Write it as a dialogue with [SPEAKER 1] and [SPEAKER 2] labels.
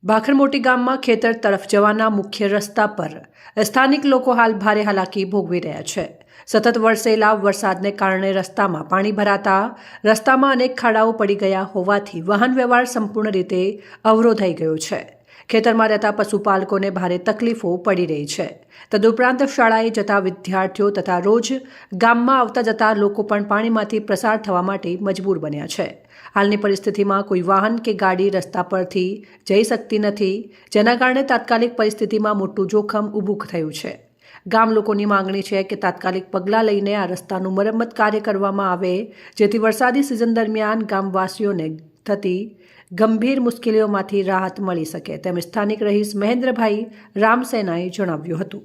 [SPEAKER 1] ભાખરમોટી ગામમાં ખેતર તરફ જવાના મુખ્ય રસ્તા પર સ્થાનિક લોકો હાલ ભારે હાલાકી ભોગવી રહ્યા છે। સતત વરસેલા વરસાદને કારણે રસ્તામાં પાણી ભરાતા રસ્તામાં અનેક ખાડાઓ પડી ગયા હોવાથી વાહન વ્યવહાર સંપૂર્ણ રીતે અવરોધાઈ ગયો છે। ખેતરમાં રહેતા પશુપાલકોને ભારે તકલીફો પડી રહી છે। તદુપરાંત શાળાએ જતા વિદ્યાર્થીઓ તથા રોજ ગામમાં આવતા જતા લોકો પણ પાણીમાંથી પસાર થવા માટે મજબૂર બન્યા છે। હાલની પરિસ્થિતિમાં કોઈ વાહન કે ગાડી રસ્તા પરથી જઈ શકતી નથી, જેના કારણે તાત્કાલિક પરિસ્થિતિમાં મોટું જોખમ ઊભું થયું છે। ગામ લોકોની માંગણી છે કે તાત્કાલિક પગલાં લઈને આ રસ્તાનું મરમ્મત કાર્ય કરવામાં આવે, જેથી વરસાદી સિઝન દરમિયાન ગામવાસીઓને થતી ગંભીર મુશ્કેલીઓમાંથી રાહત મળી શકે, તેમ સ્થાનિક રહીશ મહેન્દ્રભાઈ રામસેનાએ જણાવ્યું હતું।